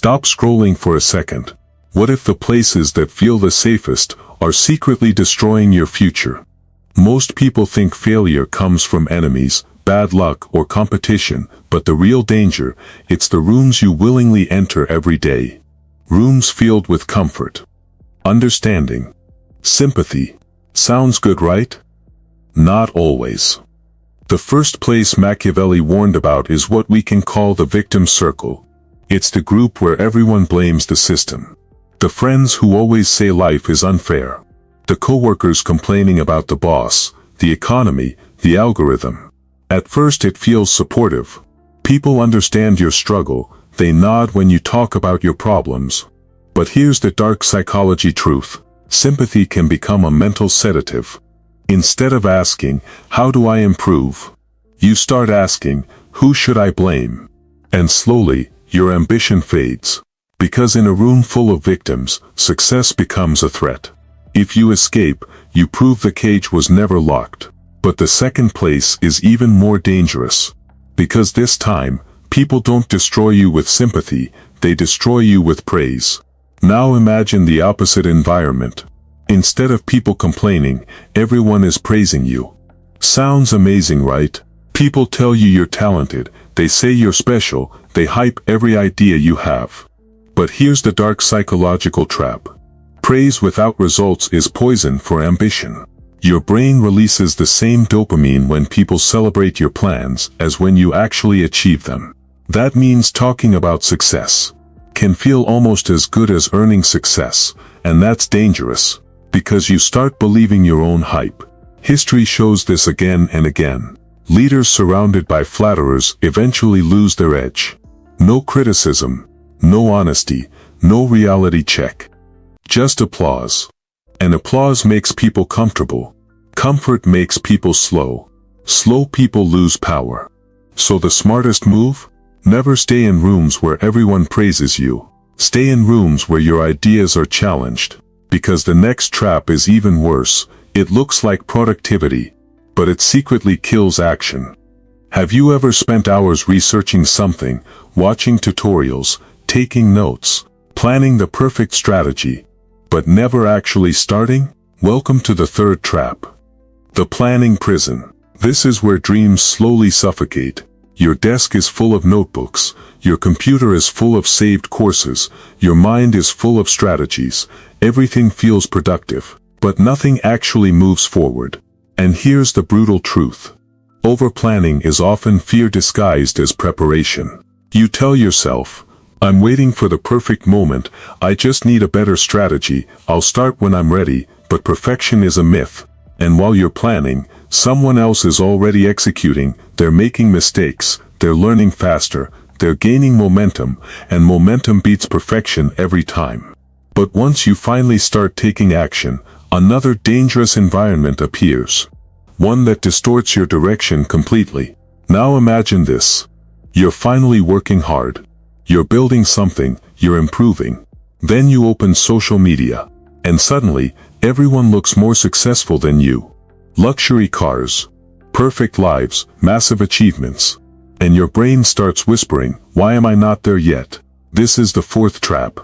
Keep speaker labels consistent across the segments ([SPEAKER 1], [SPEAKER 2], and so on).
[SPEAKER 1] Stop scrolling for a second. What if the places that feel the safest are secretly destroying your future? Most people think failure comes from enemies, bad luck, or competition, but the real danger, it's the rooms you willingly enter every day. Rooms filled with comfort, understanding, sympathy. Sounds good, right? Not always. The first place Machiavelli warned about is what we can call the victim circle. It's the group where everyone blames the system. The friends who always say life is unfair. The coworkers complaining about the boss, the economy, the algorithm. At first it feels supportive. People understand your struggle, they nod when you talk about your problems. But here's the dark psychology truth. Sympathy can become a mental sedative. Instead of asking, how do I improve? You start asking, who should I blame? And slowly, your ambition fades. Because in a room full of victims, success becomes a threat. If you escape, you prove the cage was never locked. But the second place is even more dangerous. Because this time, people don't destroy you with sympathy, they destroy you with praise. Now imagine the opposite environment. Instead of people complaining, everyone is praising you. Sounds amazing, right? People tell you you're talented, they say you're special, they hype every idea you have. But here's the dark psychological trap. Praise without results is poison for ambition. Your brain releases the same dopamine when people celebrate your plans as when you actually achieve them. That means talking about success can feel almost as good as earning success, and that's dangerous, because you start believing your own hype. History shows this again and again. Leaders surrounded by flatterers eventually lose their edge. No criticism, no honesty, no reality check. Just applause. And applause makes people comfortable. Comfort makes people slow. Slow people lose power. So the smartest move? Never stay in rooms where everyone praises you. Stay in rooms where your ideas are challenged. Because the next trap is even worse. It looks like productivity, but it secretly kills action. Have you ever spent hours researching something, watching tutorials, taking notes, planning the perfect strategy, but never actually starting? Welcome to the third trap. The planning prison. This is where dreams slowly suffocate. Your desk is full of notebooks, your computer is full of saved courses, your mind is full of strategies. Everything feels productive, but nothing actually moves forward. And here's the brutal truth. Overplanning is often fear disguised as preparation. You tell yourself, I'm waiting for the perfect moment, I just need a better strategy, I'll start when I'm ready, but perfection is a myth. And while you're planning, someone else is already executing, they're making mistakes, they're learning faster, they're gaining momentum, and momentum beats perfection every time. But once you finally start taking action, another dangerous environment appears. One that distorts your direction completely. Now imagine this. You're finally working hard. You're building something, you're improving. Then you open social media. And suddenly, everyone looks more successful than you. Luxury cars. Perfect lives, massive achievements. And your brain starts whispering, why am I not there yet? This is the fourth trap.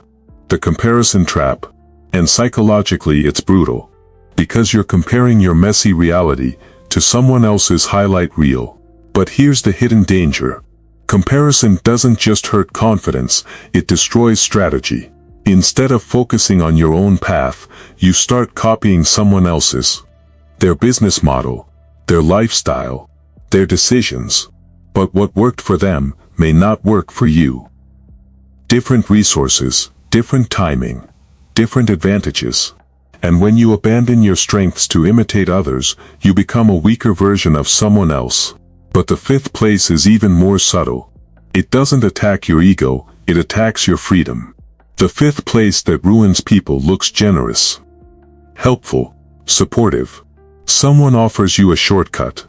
[SPEAKER 1] The comparison trap. And psychologically it's brutal. Because you're comparing your messy reality to someone else's highlight reel. But here's the hidden danger. Comparison doesn't just hurt confidence, it destroys strategy. Instead of focusing on your own path, you start copying someone else's. Their business model, their lifestyle, their decisions. But what worked for them may not work for you. Different resources, different timing, different advantages. And when you abandon your strengths to imitate others, you become a weaker version of someone else. But the fifth place is even more subtle. It doesn't attack your ego, it attacks your freedom. The fifth place that ruins people looks generous, helpful, supportive. Someone offers you a shortcut,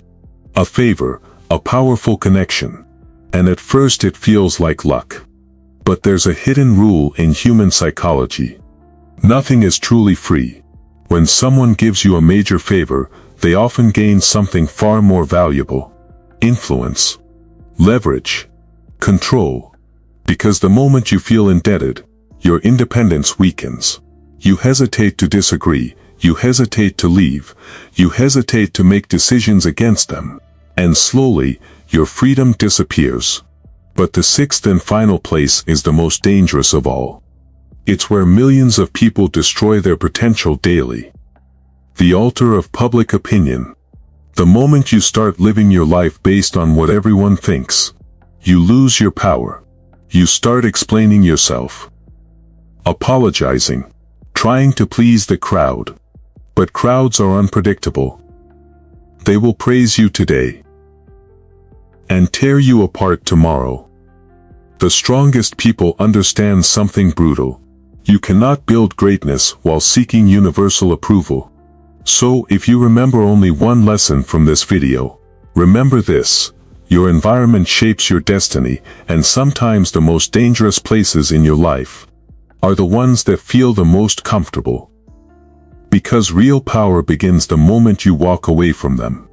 [SPEAKER 1] a favor, a powerful connection. And at first it feels like luck. But there's a hidden rule in human psychology. Nothing is truly free. When someone gives you a major favor, they often gain something far more valuable. Influence, leverage, control. Because the moment you feel indebted, your independence weakens. You hesitate to disagree, you hesitate to leave, you hesitate to make decisions against them, and slowly, your freedom disappears. But the sixth and final place is the most dangerous of all. It's where millions of people destroy their potential daily. The altar of public opinion. The moment you start living your life based on what everyone thinks, you lose your power. You start explaining yourself, apologizing, trying to please the crowd. But crowds are unpredictable. They will praise you today and tear you apart tomorrow. The strongest people understand something brutal. You cannot build greatness while seeking universal approval. So if you remember only one lesson from this video, remember this: your environment shapes your destiny, and sometimes the most dangerous places in your life are the ones that feel the most comfortable. Because real power begins the moment you walk away from them.